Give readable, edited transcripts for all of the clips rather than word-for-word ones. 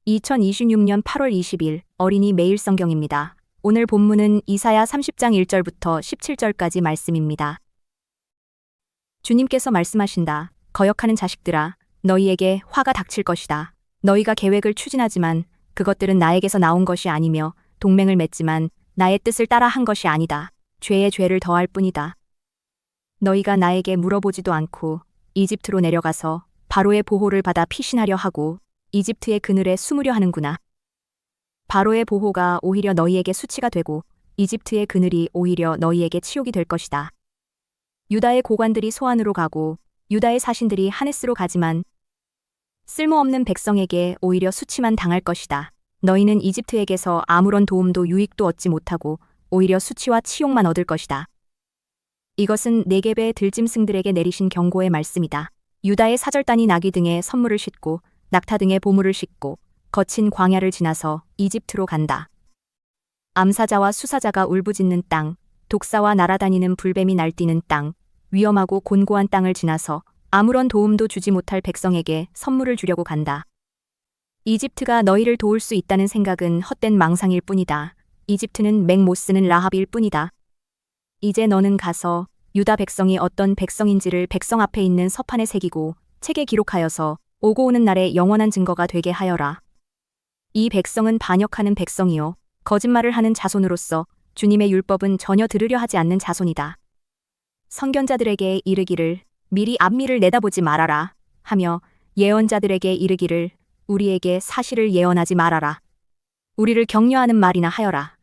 2026년 8월 20일 어린이 매일 성경입니다. 오늘 본문은 이사야 30장 1절부터 17절까지 말씀입니다. 주님께서 말씀하신다. 거역하는 자식들아, 너희에게 화가 닥칠 것이다. 너희가 계획을 추진하지만 그것들은 나에게서 나온 것이 아니며 동맹을 맺지만 나의 뜻을 따라 한 것이 아니다. 죄에 죄를 더할 뿐이다. 너희가 나에게 물어보지도 않고 이집트로 내려가서 바로의 보호를 받아 피신하려 하고 이집트의 그늘에 숨으려 하는구나. 바로의 보호가 오히려 너희에게 수치가 되고 이집트의 그늘이 오히려 너희에게 치욕이 될 것이다. 유다의 고관들이 소안으로 가고 유다의 사신들이 하네스로 가지만 쓸모없는 백성에게 오히려 수치만 당할 것이다. 너희는 이집트에게서 아무런 도움도 유익도 얻지 못하고 오히려 수치와 치욕만 얻을 것이다. 이것은 네겝의 들짐승들에게 내리신 경고의 말씀이다. 유다의 사절단이 나귀 등에 선물을 싣고 낙타 등에 보물을 싣고 거친 광야를 지나서 이집트로 간다. 암사자와 수사자가 울부짖는 땅, 독사와 날아다니는 불뱀이 날뛰는 땅, 위험하고 곤고한 땅을 지나서 아무런 도움도 주지 못할 백성에게 선물을 주려고 간다. 이집트가 너희를 도울 수 있다는 생각은 헛된 망상일 뿐이다. 이집트는 맹 못 쓰는 라합일 뿐이다. 이제 너는 가서 유다 백성이 어떤 백성인지를 백성 앞에 있는 서판에 새기고 책에 기록하여서 오고 오는 날에 영원한 증거가 되게 하여라. 이 백성은 반역하는 백성이요 거짓말을 하는 자손으로서 주님의 율법은 전혀 들으려 하지 않는 자손이다. 선견자들에게 이르기를 미리 앞미를 내다보지 말아라 하며 예언자들에게 이르기를 우리에게 사실을 예언하지 말아라. 우리를 격려하는 말이나 하여라.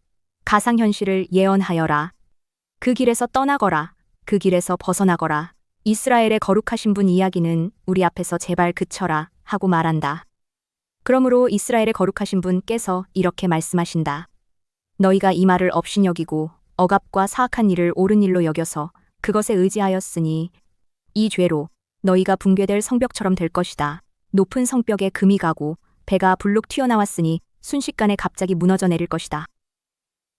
가상현실을 예언하여라. 그 길에서 떠나거라. 그 길에서 벗어나거라. 이스라엘의 거룩하신 분 이야기는 우리 앞에서 제발 그쳐라 하고 말한다. 그러므로 이스라엘의 거룩하신 분께서 이렇게 말씀하신다. 너희가 이 말을 업신여기고 억압과 사악한 일을 옳은 일로 여겨서 그것에 의지하였으니 이 죄로 너희가 붕괴될 성벽처럼 될 것이다. 높은 성벽에 금이 가고 배가 불룩 튀어나왔으니 순식간에 갑자기 무너져 내릴 것이다.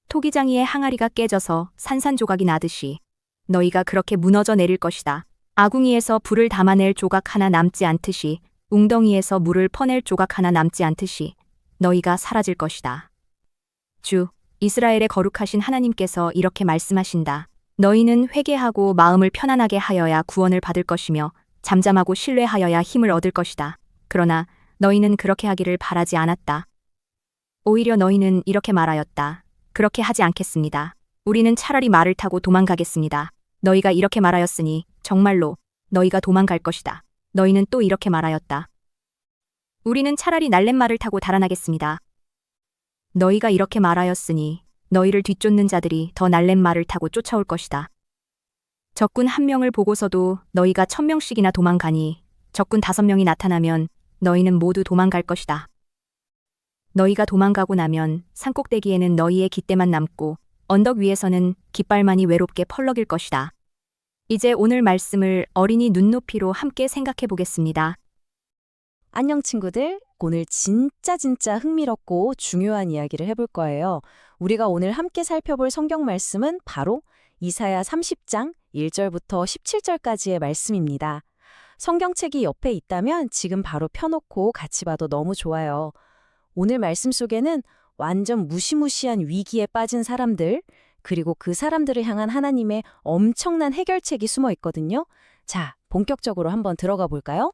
토기장이의 항아리가 깨져서 산산조각이 나듯이 너희가 그렇게 무너져 내릴 것이다. 아궁이에서 불을 담아낼 조각 하나 남지 않듯이 웅덩이에서 물을 퍼낼 조각 하나 남지 않듯이 너희가 사라질 것이다. 주, 이스라엘의 거룩하신 하나님께서 이렇게 말씀하신다. 너희는 회개하고 마음을 편안하게 하여야 구원을 받을 것이며 잠잠하고 신뢰하여야 힘을 얻을 것이다. 그러나 너희는 그렇게 하기를 바라지 않았다. 오히려 너희는 이렇게 말하였다. 그렇게 하지 않겠습니다. 우리는 차라리 말을 타고 도망가겠습니다. 너희가 이렇게 말하였으니 정말로 너희가 도망갈 것이다. 너희는 또 이렇게 말하였다. 우리는 차라리 날랫말을 타고 달아나겠습니다. 너희가 이렇게 말하였으니 너희를 뒤쫓는 자들이 더 날랫말을 타고 쫓아올 것이다. 적군 1명을 보고서도 너희가 1000명씩이나 도망가니 적군 5명이 나타나면 너희는 모두 도망갈 것이다. 너희가 도망가고 나면 산꼭대기에는 너희의 깃대만 남고 언덕 위에서는 깃발만이 외롭게 펄럭일 것이다. 이제 오늘 말씀을 어린이 눈높이로 함께 생각해 보겠습니다. 안녕 친구들, 오늘 진짜 흥미롭고 중요한 이야기를 해볼 거예요. 우리가 오늘 함께 살펴볼 성경 말씀은 바로 이사야 30장 1절부터 17절까지의 말씀입니다. 성경책이 옆에 있다면 지금 바로 펴놓고 같이 봐도 너무 좋아요. 오늘 말씀 속에는 완전 무시무시한 위기에 빠진 사람들, 그리고 그 사람들을 향한 하나님의 엄청난 해결책이 숨어 있거든요. 자, 본격적으로 한번 들어가 볼까요?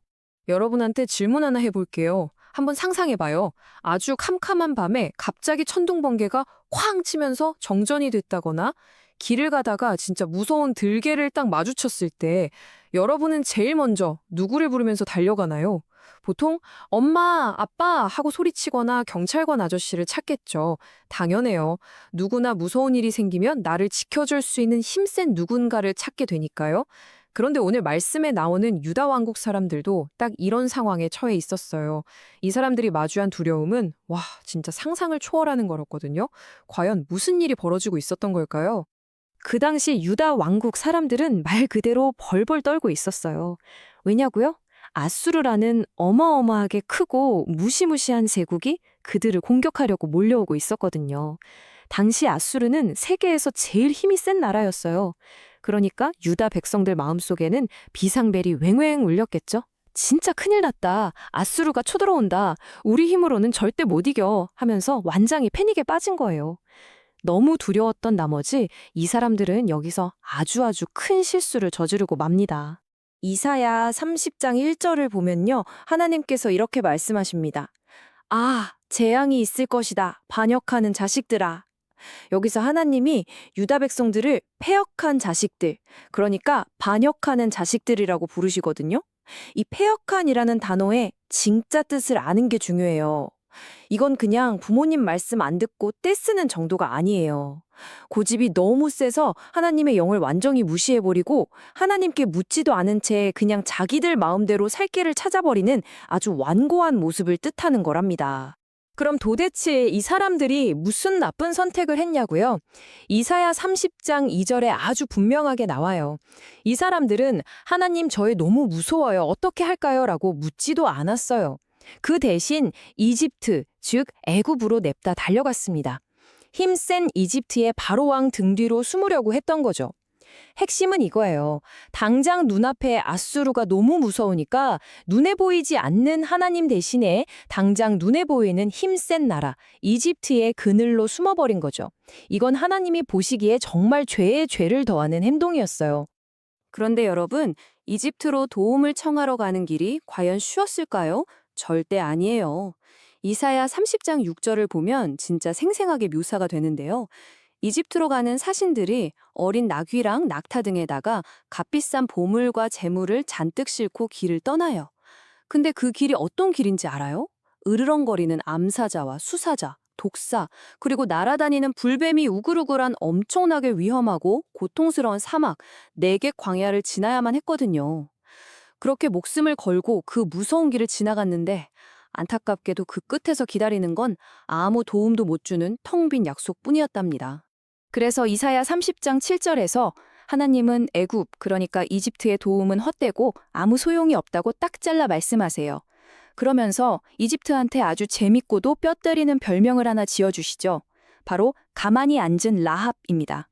여러분한테 질문 하나 해볼게요. 한번 상상해봐요. 아주 캄캄한 밤에 갑자기 천둥번개가 쾅 치면서 정전이 됐다거나 길을 가다가 진짜 무서운 들개를 딱 마주쳤을 때 여러분은 제일 먼저 누구를 부르면서 달려가나요? 보통 엄마, 아빠 하고 소리치거나 경찰관 아저씨를 찾겠죠. 당연해요. 누구나 무서운 일이 생기면 나를 지켜줄 수 있는 힘센 누군가를 찾게 되니까요. 그런데 오늘 말씀에 나오는 유다 왕국 사람들도 딱 이런 상황에 처해 있었어요. 이 사람들이 마주한 두려움은 진짜 상상을 초월하는 거였거든요. 과연 무슨 일이 벌어지고 있었던 걸까요? 그 당시 유다 왕국 사람들은 말 그대로 벌벌 떨고 있었어요. 왜냐고요? 아수르라는 어마어마하게 크고 무시무시한 제국이 그들을 공격하려고 몰려오고 있었거든요. 당시 아수르는 세계에서 제일 힘이 센 나라였어요. 그러니까 유다 백성들 마음속에는 비상벨이 왱왱 울렸겠죠? 진짜 큰일 났다. 아수르가 쳐들어온다. 우리 힘으로는 절대 못 이겨 하면서 완장이 패닉에 빠진 거예요. 너무 두려웠던 나머지 이 사람들은 여기서 아주 큰 실수를 저지르고 맙니다. 이사야 30장 1절을 보면요. 하나님께서 이렇게 말씀하십니다. 아, 재앙이 있을 것이다. 반역하는 자식들아. 여기서 하나님이 유다 백성들을 패역한 자식들, 그러니까 반역하는 자식들이라고 부르시거든요. 이 패역한이라는 단어의 진짜 뜻을 아는 게 중요해요. 이건 그냥 부모님 말씀 안 듣고 떼쓰는 정도가 아니에요. 고집이 너무 세서 하나님의 영을 완전히 무시해버리고 하나님께 묻지도 않은 채 그냥 자기들 마음대로 살 길을 찾아버리는 아주 완고한 모습을 뜻하는 거랍니다. 그럼 도대체 이 사람들이 무슨 나쁜 선택을 했냐고요? 이사야 30장 2절에 아주 분명하게 나와요. 이 사람들은 하나님 저희 너무 무서워요. 어떻게 할까요? 라고 묻지도 않았어요. 그 대신 이집트, 즉 애굽으로 냅다 달려갔습니다. 힘센 이집트의 바로왕 등 뒤로 숨으려고 했던 거죠. 핵심은 이거예요. 당장 눈앞에 아수르가 너무 무서우니까 눈에 보이지 않는 하나님 대신에 당장 눈에 보이는 힘센 나라, 이집트의 그늘로 숨어버린 거죠. 이건 하나님이 보시기에 정말 죄에 죄를 더하는 행동이었어요. 그런데 여러분, 이집트로 도움을 청하러 가는 길이 과연 쉬웠을까요? 절대 아니에요. 이사야 30장 6절을 보면 진짜 생생하게 묘사가 되는데요. 이집트로 가는 사신들이 어린 나귀랑 낙타 등에다가 값비싼 보물과 재물을 잔뜩 싣고 길을 떠나요. 근데 그 길이 어떤 길인지 알아요? 으르렁거리는 암사자와 수사자, 독사, 그리고 날아다니는 불뱀이 우글우글한 엄청나게 위험하고 고통스러운 사막, 네겝 광야를 지나야만 했거든요. 그렇게 목숨을 걸고 그 무서운 길을 지나갔는데 안타깝게도 그 끝에서 기다리는 건 아무 도움도 못 주는 텅 빈 약속뿐이었답니다. 그래서 이사야 30장 7절에서 하나님은 애굽, 그러니까 이집트의 도움은 헛되고 아무 소용이 없다고 딱 잘라 말씀하세요. 그러면서 이집트한테 아주 재밌고도 뼈 때리는 별명을 하나 지어주시죠. 바로 가만히 앉은 라합입니다.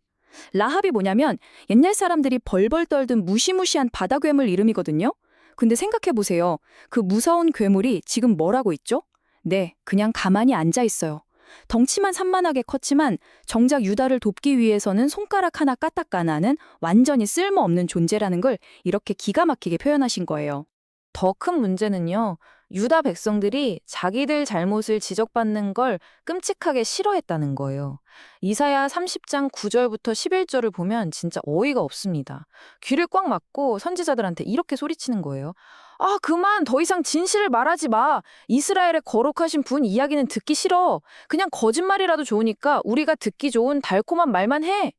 라합이 뭐냐면 옛날 사람들이 벌벌 떨던 무시무시한 바다 괴물 이름이거든요. 근데 생각해보세요. 그 무서운 괴물이 지금 뭘 하고 있죠? 네, 그냥 가만히 앉아 있어요. 덩치만 산만하게 컸지만 정작 유다를 돕기 위해서는 손가락 하나 까딱까나는 완전히 쓸모없는 존재라는 걸 이렇게 기가 막히게 표현하신 거예요. 더 큰 문제는요. 유다 백성들이 자기들 잘못을 지적받는 걸 끔찍하게 싫어했다는 거예요. 이사야 30장 9절부터 11절을 보면 진짜 어이가 없습니다. 귀를 꽉 막고 선지자들한테 이렇게 소리치는 거예요. 아, 그만 더 이상 진실을 말하지 마. 이스라엘의 거룩하신 분 이야기는 듣기 싫어. 그냥 거짓말이라도 좋으니까 우리가 듣기 좋은 달콤한 말만 해.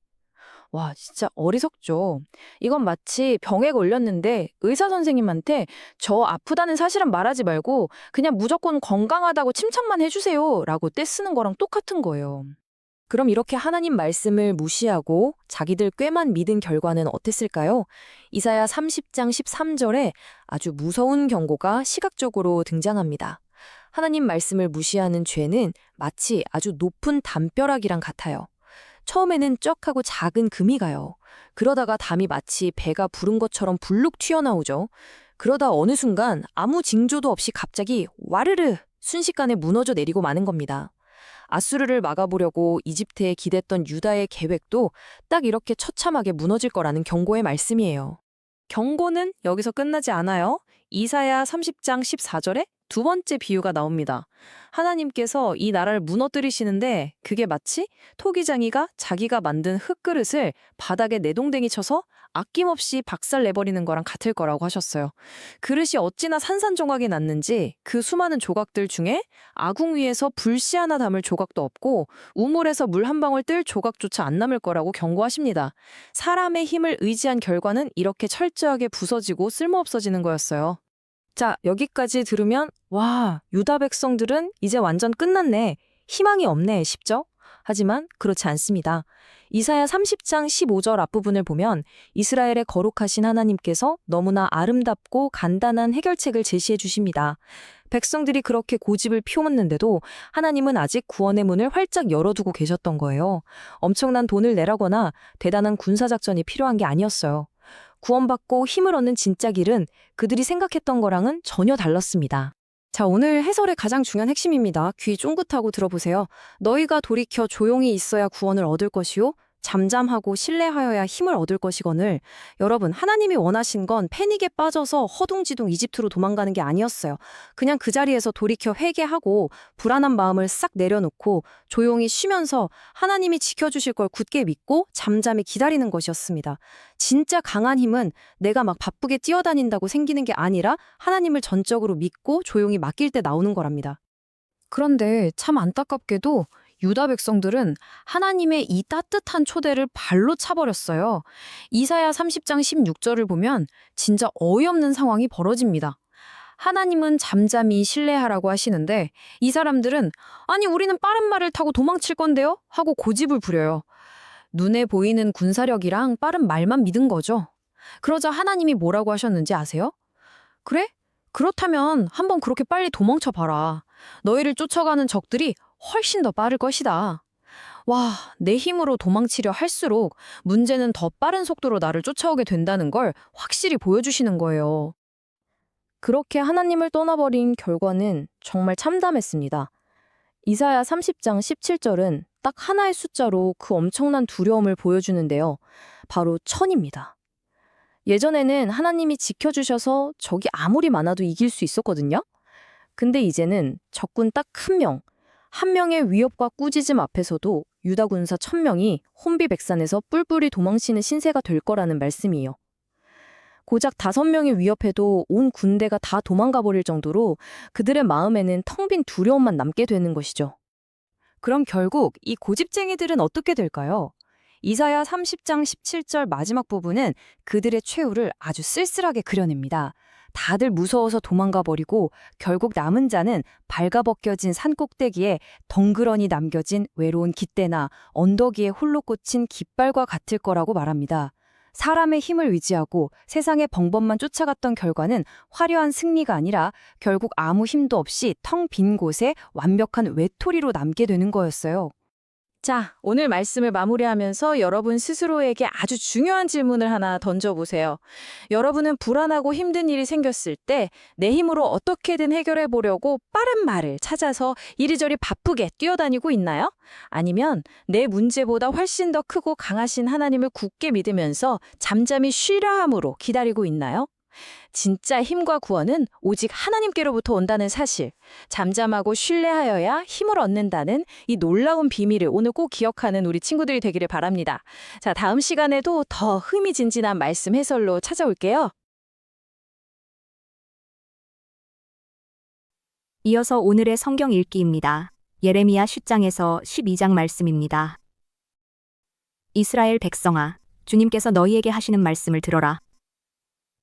와, 진짜 어리석죠. 이건 마치 병에 걸렸는데 의사 선생님한테 저 아프다는 사실은 말하지 말고 그냥 무조건 건강하다고 칭찬만 해주세요 라고 떼쓰는 거랑 똑같은 거예요. 그럼 이렇게 하나님 말씀을 무시하고 자기들 꾀만 믿은 결과는 어땠을까요? 이사야 30장 13절에 아주 무서운 경고가 시각적으로 등장합니다. 하나님 말씀을 무시하는 죄는 마치 아주 높은 담벼락이랑 같아요. 처음에는 쩍하고 작은 금이 가요. 그러다가 담이 마치 배가 부른 것처럼 불룩 튀어나오죠. 그러다 어느 순간 아무 징조도 없이 갑자기 와르르 순식간에 무너져 내리고 마는 겁니다. 아수르를 막아보려고 이집트에 기댔던 유다의 계획도 딱 이렇게 처참하게 무너질 거라는 경고의 말씀이에요. 경고는 여기서 끝나지 않아요. 이사야 30장 14절에 두 번째 비유가 나옵니다. 하나님께서 이 나라를 무너뜨리시는데 그게 마치 토기장이가 자기가 만든 흙그릇을 바닥에 내동댕이 쳐서 아낌없이 박살내버리는 거랑 같을 거라고 하셨어요. 그릇이 어찌나 산산조각이 났는지 그 수많은 조각들 중에 아궁 위에서 불씨 하나 담을 조각도 없고 우물에서 물 한 방울 뜰 조각조차 안 남을 거라고 경고하십니다. 사람의 힘을 의지한 결과는 이렇게 철저하게 부서지고 쓸모없어지는 거였어요. 자, 여기까지 들으면 와, 유다 백성들은 이제 완전 끝났네. 희망이 없네 싶죠? 하지만 그렇지 않습니다. 이사야 30장 15절 앞부분을 보면 이스라엘의 거룩하신 하나님께서 너무나 아름답고 간단한 해결책을 제시해 주십니다. 백성들이 그렇게 고집을 피웠는데도 하나님은 아직 구원의 문을 활짝 열어두고 계셨던 거예요. 엄청난 돈을 내라거나 대단한 군사작전이 필요한 게 아니었어요. 구원받고 힘을 얻는 진짜 길은 그들이 생각했던 거랑은 전혀 달랐습니다. 자, 오늘 해설의 가장 중요한 핵심입니다. 귀 쫑긋하고 들어보세요. 너희가 돌이켜 조용히 있어야 구원을 얻을 것이요. 잠잠하고 신뢰하여야 힘을 얻을 것이거늘. 여러분, 하나님이 원하신 건 패닉에 빠져서 허둥지둥 이집트로 도망가는 게 아니었어요. 그냥 그 자리에서 돌이켜 회개하고 불안한 마음을 싹 내려놓고 조용히 쉬면서 하나님이 지켜주실 걸 굳게 믿고 잠잠히 기다리는 것이었습니다. 진짜 강한 힘은 내가 막 바쁘게 뛰어다닌다고 생기는 게 아니라 하나님을 전적으로 믿고 조용히 맡길 때 나오는 거랍니다. 그런데 참 안타깝게도 유다 백성들은 하나님의 이 따뜻한 초대를 발로 차버렸어요. 이사야 30장 16절을 보면 진짜 어이없는 상황이 벌어집니다. 하나님은 잠잠히 신뢰하라고 하시는데 이 사람들은 아니 우리는 빠른 말을 타고 도망칠 건데요? 하고 고집을 부려요. 눈에 보이는 군사력이랑 빠른 말만 믿은 거죠. 그러자 하나님이 뭐라고 하셨는지 아세요? 그래? 그렇다면 한번 그렇게 빨리 도망쳐 봐라. 너희를 쫓아가는 적들이 훨씬 더 빠를 것이다. 와, 내 힘으로 도망치려 할수록 문제는 더 빠른 속도로 나를 쫓아오게 된다는 걸 확실히 보여주시는 거예요. 그렇게 하나님을 떠나버린 결과는 정말 참담했습니다. 이사야 30장 17절은 딱 하나의 숫자로 그 엄청난 두려움을 보여주는데요. 바로 1000입니다. 예전에는 하나님이 지켜주셔서 적이 아무리 많아도 이길 수 있었거든요. 근데 이제는 적군 딱 한 명의 위협과 꾸짖음 앞에서도 유다 군사 1000명이 혼비백산에서 뿔뿔이 도망치는 신세가 될 거라는 말씀이에요. 고작 5명의 위협해도 온 군대가 다 도망가 버릴 정도로 그들의 마음에는 텅 빈 두려움만 남게 되는 것이죠. 그럼 결국 이 고집쟁이들은 어떻게 될까요? 이사야 30장 17절 마지막 부분은 그들의 최후를 아주 쓸쓸하게 그려냅니다. 다들 무서워서 도망가 버리고 결국 남은 자는 발가벗겨진 산 꼭대기에 덩그러니 남겨진 외로운 깃대나 언덕 위에 홀로 꽂힌 깃발과 같을 거라고 말합니다. 사람의 힘을 의지하고 세상의 벙범만 쫓아갔던 결과는 화려한 승리가 아니라 결국 아무 힘도 없이 텅 빈 곳에 완벽한 외톨이로 남게 되는 거였어요. 자, 오늘 말씀을 마무리하면서 여러분 스스로에게 아주 중요한 질문을 하나 던져보세요. 여러분은 불안하고 힘든 일이 생겼을 때 내 힘으로 어떻게든 해결해 보려고 빠른 말을 찾아서 이리저리 바쁘게 뛰어다니고 있나요? 아니면 내 문제보다 훨씬 더 크고 강하신 하나님을 굳게 믿으면서 잠잠히 쉬려 함으로 기다리고 있나요? 진짜 힘과 구원은 오직 하나님께로부터 온다는 사실, 잠잠하고 신뢰하여야 힘을 얻는다는 이 놀라운 비밀을 오늘 꼭 기억하는 우리 친구들이 되기를 바랍니다. 자, 다음 시간에도 더 흥미진진한 말씀 해설로 찾아올게요. 이어서 오늘의 성경 읽기입니다. 예레미야 10장에서 12장 말씀입니다. 이스라엘 백성아, 주님께서 너희에게 하시는 말씀을 들어라.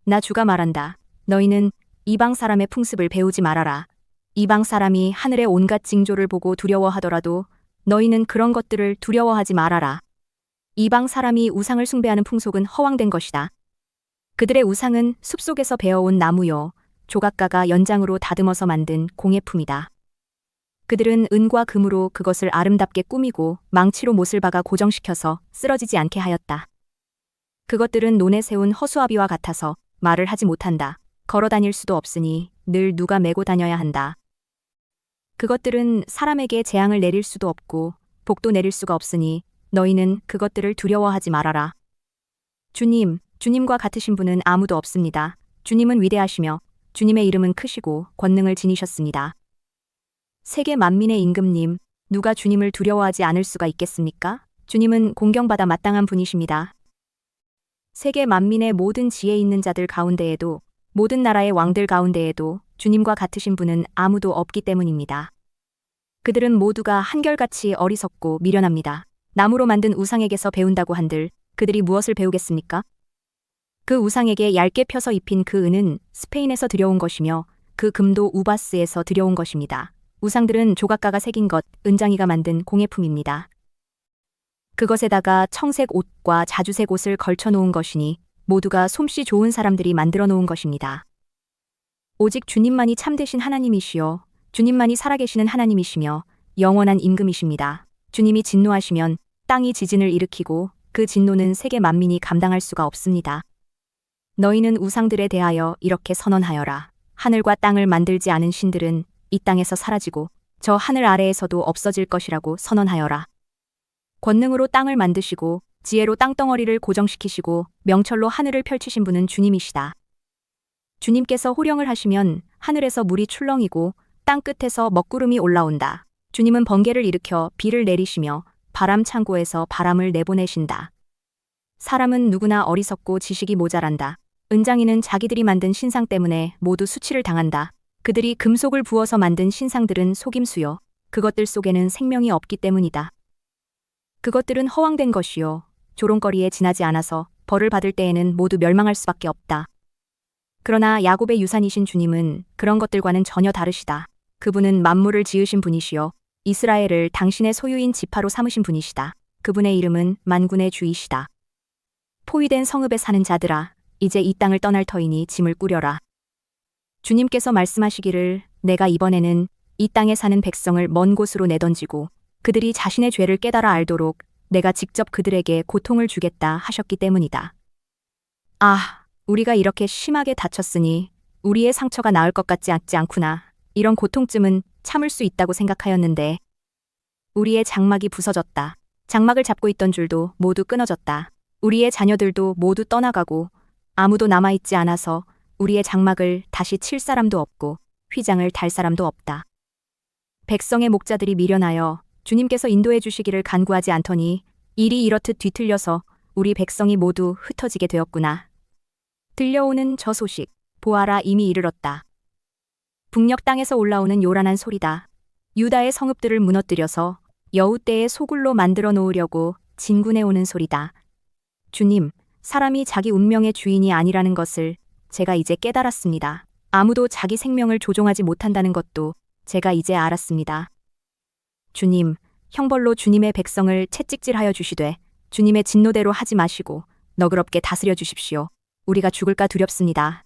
나 주가 말한다. 너희는 이방 사람의 풍습을 배우지 말아라. 이방 사람이 하늘의 온갖 징조를 보고 두려워하더라도 너희는 그런 것들을 두려워하지 말아라. 이방 사람이 우상을 숭배하는 풍속은 허황된 것이다. 그들의 우상은 숲속에서 베어온 나무요, 조각가가 연장으로 다듬어서 만든 공예품이다. 그들은 은과 금으로 그것을 아름답게 꾸미고 망치로 못을 박아 고정시켜서 쓰러지지 않게 하였다. 그것들은 논에 세운 허수아비와 같아서 말을 하지 못한다. 걸어 다닐 수도 없으니 늘 누가 메고 다녀야 한다. 그것들은 사람에게 재앙을 내릴 수도 없고 복도 내릴 수가 없으니 너희는 그것들을 두려워하지 말아라. 주님과 같으신 분은 아무도 없습니다. 주님은 위대하시며 주님의 이름은 크시고 권능을 지니셨습니다. 세계 만민의 임금님, 누가 주님을 두려워하지 않을 수가 있겠습니까? 주님은 공경받아 마땅한 분이십니다. 세계 만민의 모든 지혜 있는 자들 가운데에도 모든 나라의 왕들 가운데에도 주님과 같으신 분은 아무도 없기 때문입니다. 그들은 모두가 한결같이 어리석고 미련합니다. 나무로 만든 우상에게서 배운다고 한들 그들이 무엇을 배우겠습니까? 그 우상에게 얇게 펴서 입힌 그 은은 스페인에서 들여온 것이며 그 금도 우바스에서 들여온 것입니다. 우상들은 조각가가 새긴 것, 은장이가 만든 공예품입니다. 그것에다가 청색 옷과 자주색 옷을 걸쳐 놓은 것이니 모두가 솜씨 좋은 사람들이 만들어 놓은 것입니다. 오직 주님만이 참되신 하나님이시요, 주님만이 살아계시는 하나님이시며 영원한 임금이십니다. 주님이 진노하시면 땅이 지진을 일으키고 그 진노는 세계 만민이 감당할 수가 없습니다. 너희는 우상들에 대하여 이렇게 선언하여라. 하늘과 땅을 만들지 않은 신들은 이 땅에서 사라지고 저 하늘 아래에서도 없어질 것이라고 선언하여라. 권능으로 땅을 만드시고 지혜로 땅덩어리를 고정시키시고 명철로 하늘을 펼치신 분은 주님이시다. 주님께서 호령을 하시면 하늘에서 물이 출렁이고 땅 끝에서 먹구름이 올라온다. 주님은 번개를 일으켜 비를 내리시며 바람 창고에서 바람을 내보내신다. 사람은 누구나 어리석고 지식이 모자란다. 은장이는 자기들이 만든 신상 때문에 모두 수치를 당한다. 그들이 금속을 부어서 만든 신상들은 속임수요. 그것들 속에는 생명이 없기 때문이다. 그것들은 허황된 것이요. 조롱거리에 지나지 않아서 벌을 받을 때에는 모두 멸망할 수밖에 없다. 그러나 야곱의 유산이신 주님은 그런 것들과는 전혀 다르시다. 그분은 만물을 지으신 분이시요. 이스라엘을 당신의 소유인 지파로 삼으신 분이시다. 그분의 이름은 만군의 주이시다. 포위된 성읍에 사는 자들아, 이제 이 땅을 떠날 터이니 짐을 꾸려라. 주님께서 말씀하시기를 내가 이번에는 이 땅에 사는 백성을 먼 곳으로 내던지고 그들이 자신의 죄를 깨달아 알도록 내가 직접 그들에게 고통을 주겠다 하셨기 때문이다. 아, 우리가 이렇게 심하게 다쳤으니 우리의 상처가 나을 것 같지 않구나. 이런 고통쯤은 참을 수 있다고 생각하였는데 우리의 장막이 부서졌다. 장막을 잡고 있던 줄도 모두 끊어졌다. 우리의 자녀들도 모두 떠나가고 아무도 남아있지 않아서 우리의 장막을 다시 칠 사람도 없고 휘장을 달 사람도 없다. 백성의 목자들이 미련하여 주님께서 인도해 주시기를 간구하지 않더니 일이 이렇듯 뒤틀려서 우리 백성이 모두 흩어지게 되었구나. 들려오는 저 소식, 보아라 이미 이르렀다. 북녘 땅에서 올라오는 요란한 소리다. 유다의 성읍들을 무너뜨려서 여우떼의 소굴로 만들어 놓으려고 진군해 오는 소리다. 주님, 사람이 자기 운명의 주인이 아니라는 것을 제가 이제 깨달았습니다. 아무도 자기 생명을 조종하지 못한다는 것도 제가 이제 알았습니다. 주님, 형벌로 주님의 백성을 채찍질하여 주시되 주님의 진노대로 하지 마시고 너그럽게 다스려 주십시오. 우리가 죽을까 두렵습니다.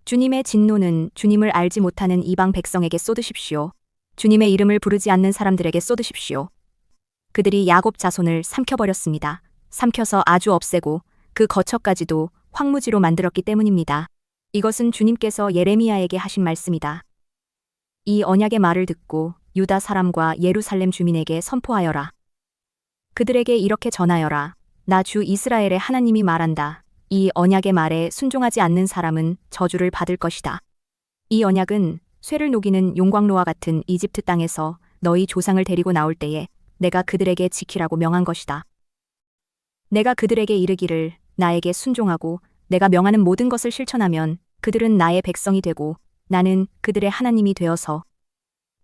주님의 진노는 주님을 알지 못하는 이방 백성에게 쏟으십시오. 주님의 이름을 부르지 않는 사람들에게 쏟으십시오. 그들이 야곱 자손을 삼켜버렸습니다. 삼켜서 아주 없애고 그 거처까지도 황무지로 만들었기 때문입니다. 이것은 주님께서 예레미야에게 하신 말씀이다. 이 언약의 말을 듣고 유다 사람과 예루살렘 주민에게 선포하여라. 그들에게 이렇게 전하여라. 나 주 이스라엘의 하나님이 말한다. 이 언약의 말에 순종하지 않는 사람은 저주를 받을 것이다. 이 언약은 쇠를 녹이는 용광로와 같은 이집트 땅에서 너희 조상을 데리고 나올 때에 내가 그들에게 지키라고 명한 것이다. 내가 그들에게 이르기를 나에게 순종하고 내가 명하는 모든 것을 실천하면 그들은 나의 백성이 되고 나는 그들의 하나님이 되어서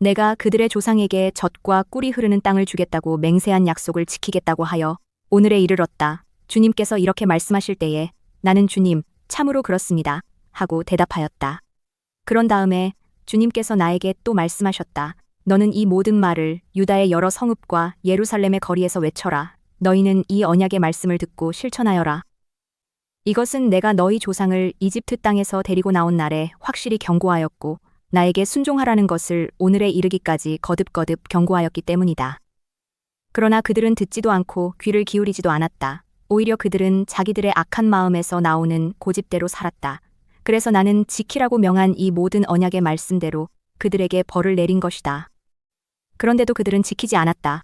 내가 그들의 조상에게 젖과 꿀이 흐르는 땅을 주겠다고 맹세한 약속을 지키겠다고 하여 오늘에 이르렀다. 주님께서 이렇게 말씀하실 때에 나는 주님, 참으로 그렇습니다. 하고 대답하였다. 그런 다음에 주님께서 나에게 또 말씀하셨다. 너는 이 모든 말을 유다의 여러 성읍과 예루살렘의 거리에서 외쳐라. 너희는 이 언약의 말씀을 듣고 실천하여라. 이것은 내가 너희 조상을 이집트 땅에서 데리고 나온 날에 확실히 경고하였고 나에게 순종하라는 것을 오늘에 이르기까지 거듭거듭 경고하였기 때문이다. 그러나 그들은 듣지도 않고 귀를 기울이지도 않았다. 오히려 그들은 자기들의 악한 마음에서 나오는 고집대로 살았다. 그래서 나는 지키라고 명한 이 모든 언약의 말씀대로 그들에게 벌을 내린 것이다. 그런데도 그들은 지키지 않았다.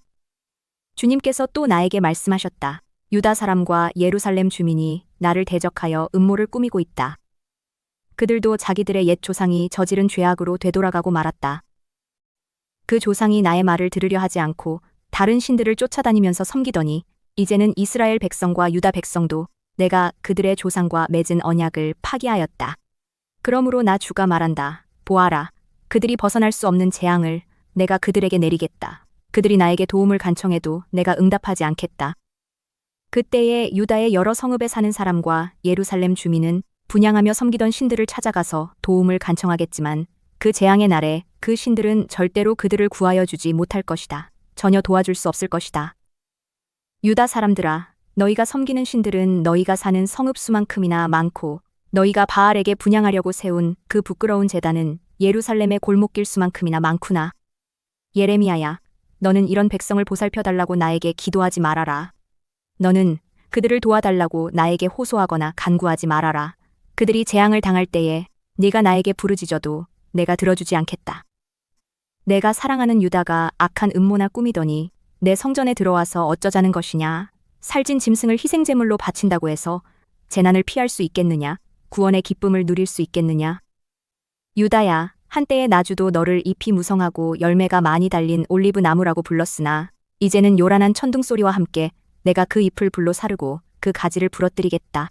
주님께서 또 나에게 말씀하셨다. 유다 사람과 예루살렘 주민이 나를 대적하여 음모를 꾸미고 있다. 그들도 자기들의 옛 조상이 저지른 죄악으로 되돌아가고 말았다. 그 조상이 나의 말을 들으려 하지 않고 다른 신들을 쫓아다니면서 섬기더니 이제는 이스라엘 백성과 유다 백성도 내가 그들의 조상과 맺은 언약을 파기하였다. 그러므로 나 주가 말한다. 보아라, 그들이 벗어날 수 없는 재앙을 내가 그들에게 내리겠다. 그들이 나에게 도움을 간청해도 내가 응답하지 않겠다. 그때에 유다의 여러 성읍에 사는 사람과 예루살렘 주민은 분향하며 섬기던 신들을 찾아가서 도움을 간청하겠지만 그 재앙의 날에 그 신들은 절대로 그들을 구하여 주지 못할 것이다. 전혀 도와줄 수 없을 것이다. 유다 사람들아, 너희가 섬기는 신들은 너희가 사는 성읍 수만큼이나 많고 너희가 바알에게 분향하려고 세운 그 부끄러운 제단은 예루살렘의 골목길 수만큼이나 많구나. 예레미야야, 너는 이런 백성을 보살펴달라고 나에게 기도하지 말아라. 너는 그들을 도와달라고 나에게 호소하거나 간구하지 말아라. 그들이 재앙을 당할 때에 네가 나에게 부르짖어도 내가 들어주지 않겠다. 내가 사랑하는 유다가 악한 음모나 꾸미더니 내 성전에 들어와서 어쩌자는 것이냐. 살찐 짐승을 희생제물로 바친다고 해서 재난을 피할 수 있겠느냐. 구원의 기쁨을 누릴 수 있겠느냐. 유다야, 한때의 나주도 너를 잎이 무성하고 열매가 많이 달린 올리브 나무라고 불렀으나 이제는 요란한 천둥 소리와 함께 내가 그 잎을 불로 사르고 그 가지를 부러뜨리겠다.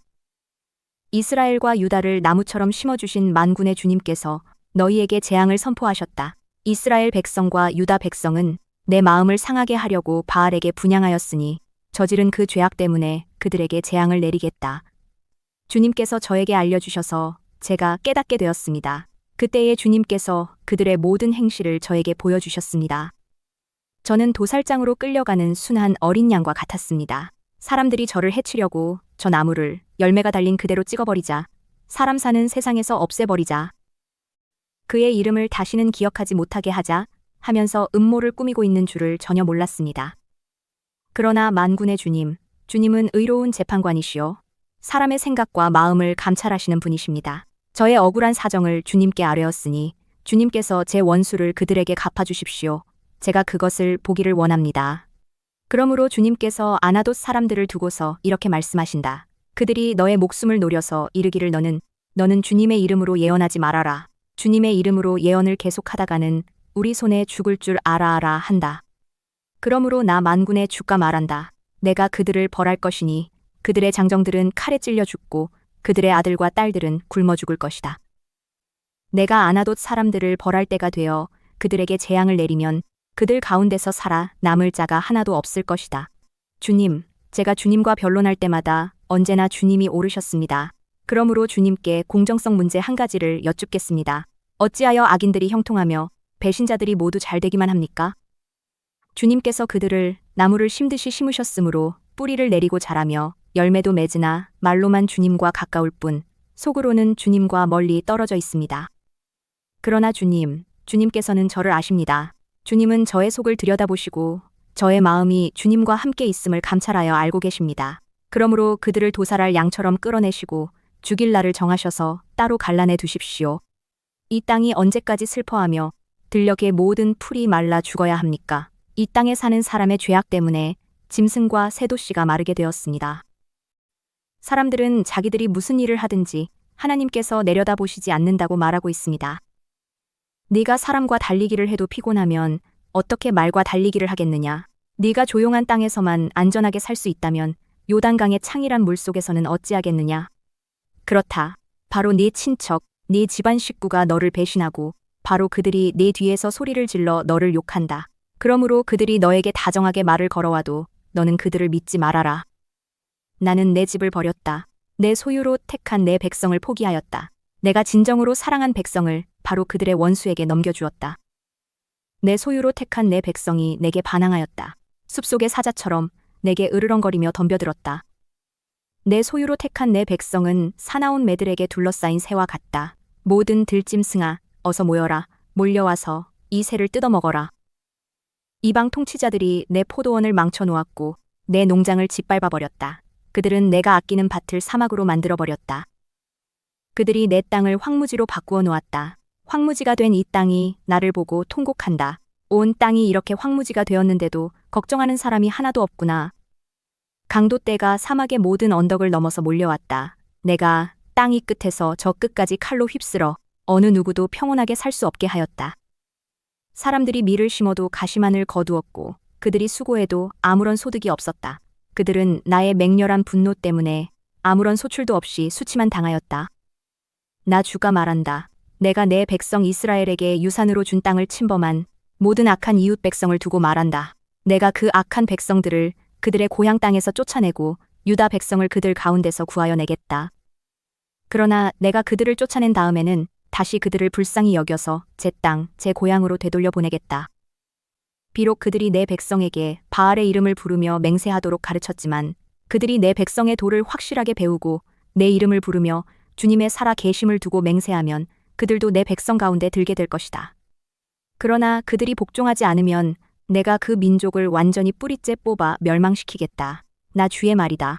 이스라엘과 유다를 나무처럼 심어주신 만군의 주님께서 너희에게 재앙을 선포하셨다. 이스라엘 백성과 유다 백성은 내 마음을 상하게 하려고 바알에게 분향하였으니 저지른 그 죄악 때문에 그들에게 재앙을 내리겠다. 주님께서 저에게 알려주셔서 제가 깨닫게 되었습니다. 그때에 주님께서 그들의 모든 행실을 저에게 보여주셨습니다. 저는 도살장으로 끌려가는 순한 어린 양과 같았습니다. 사람들이 저를 해치려고 저 나무를 열매가 달린 그대로 찍어버리자, 사람 사는 세상에서 없애버리자, 그의 이름을 다시는 기억하지 못하게 하자 하면서 음모를 꾸미고 있는 줄을 전혀 몰랐습니다. 그러나 만군의 주님, 주님은 의로운 재판관이시오. 사람의 생각과 마음을 감찰하시는 분이십니다. 저의 억울한 사정을 주님께 아뢰었으니 주님께서 제 원수를 그들에게 갚아주십시오. 제가 그것을 보기를 원합니다. 그러므로 주님께서 아나돗 사람들을 두고서 이렇게 말씀하신다. 그들이 너의 목숨을 노려서 이르기를 너는 주님의 이름으로 예언하지 말아라. 주님의 이름으로 예언을 계속하다가는 우리 손에 죽을 줄 알아라 한다. 그러므로 나 만군의 주가 말한다. 내가 그들을 벌할 것이니 그들의 장정들은 칼에 찔려 죽고 그들의 아들과 딸들은 굶어 죽을 것이다. 내가 아나돗 사람들을 벌할 때가 되어 그들에게 재앙을 내리면 그들 가운데서 살아 남을 자가 하나도 없을 것이다. 주님, 제가 주님과 변론할 때마다 언제나 주님이 옳으셨습니다. 그러므로 주님께 공정성 문제 한 가지를 여쭙겠습니다. 어찌하여 악인들이 형통하며 배신자들이 모두 잘되기만 합니까? 주님께서 그들을 나무를 심듯이 심으셨으므로 뿌리를 내리고 자라며 열매도 맺으나 말로만 주님과 가까울 뿐 속으로는 주님과 멀리 떨어져 있습니다. 그러나 주님께서는 저를 아십니다. 주님은 저의 속을 들여다보시고 저의 마음이 주님과 함께 있음을 감찰하여 알고 계십니다. 그러므로 그들을 도살할 양처럼 끌어내시고 죽일 날을 정하셔서 따로 갈라내 두십시오. 이 땅이 언제까지 슬퍼하며 들녘의 모든 풀이 말라 죽어야 합니까? 이 땅에 사는 사람의 죄악 때문에 짐승과 새도씨가 마르게 되었습니다. 사람들은 자기들이 무슨 일을 하든지 하나님께서 내려다보시지 않는다고 말하고 있습니다. 네가 사람과 달리기를 해도 피곤하면 어떻게 말과 달리기를 하겠느냐? 네가 조용한 땅에서만 안전하게 살 수 있다면 요단강의 창이란 물속에서는 어찌하겠느냐? 그렇다. 바로 네 친척, 네 집안 식구가 너를 배신하고 바로 그들이 네 뒤에서 소리를 질러 너를 욕한다. 그러므로 그들이 너에게 다정하게 말을 걸어와도 너는 그들을 믿지 말아라. 나는 내 집을 버렸다. 내 소유로 택한 내 백성을 포기하였다. 내가 진정으로 사랑한 백성을 바로 그들의 원수에게 넘겨주었다. 내 소유로 택한 내 백성이 내게 반항하였다. 숲속의 사자처럼 내게 으르렁거리며 덤벼들었다. 내 소유로 택한 내 백성은 사나운 매들에게 둘러싸인 새와 같다. 모든 들짐승아, 어서 모여라. 몰려와서 이 새를 뜯어먹어라. 이방 통치자들이 내 포도원을 망쳐놓았고 내 농장을 짓밟아버렸다. 그들은 내가 아끼는 밭을 사막으로 만들어버렸다. 그들이 내 땅을 황무지로 바꾸어 놓았다. 황무지가 된 이 땅이 나를 보고 통곡한다. 온 땅이 이렇게 황무지가 되었는데도 걱정하는 사람이 하나도 없구나. 강도떼가 사막의 모든 언덕을 넘어서 몰려왔다. 내가 땅 이 끝에서 저 끝까지 칼로 휩쓸어 어느 누구도 평온하게 살 수 없게 하였다. 사람들이 밀을 심어도 가시만을 거두었고 그들이 수고해도 아무런 소득이 없었다. 그들은 나의 맹렬한 분노 때문에 아무런 소출도 없이 수치만 당하였다. 나 주가 말한다. 내가 내 백성 이스라엘에게 유산으로 준 땅을 침범한 모든 악한 이웃 백성을 두고 말한다. 내가 그 악한 백성들을 그들의 고향 땅에서 쫓아내고 유다 백성을 그들 가운데서 구하여 내겠다. 그러나 내가 그들을 쫓아낸 다음에는 다시 그들을 불쌍히 여겨서 제 땅, 제 고향으로 되돌려 보내겠다. 비록 그들이 내 백성에게 바알의 이름을 부르며 맹세하도록 가르쳤지만 그들이 내 백성의 도를 확실하게 배우고 내 이름을 부르며 주님의 살아 계심을 두고 맹세하면 그들도 내 백성 가운데 들게 될 것이다. 그러나 그들이 복종하지 않으면 내가 그 민족을 완전히 뿌리째 뽑아 멸망시키겠다. 나 주의 말이다.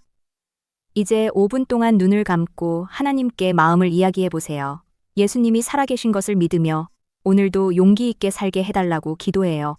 이제 5분 동안 눈을 감고 하나님께 마음을 이야기해 보세요. 예수님이 살아계신 것을 믿으며 오늘도 용기 있게 살게 해달라고 기도해요.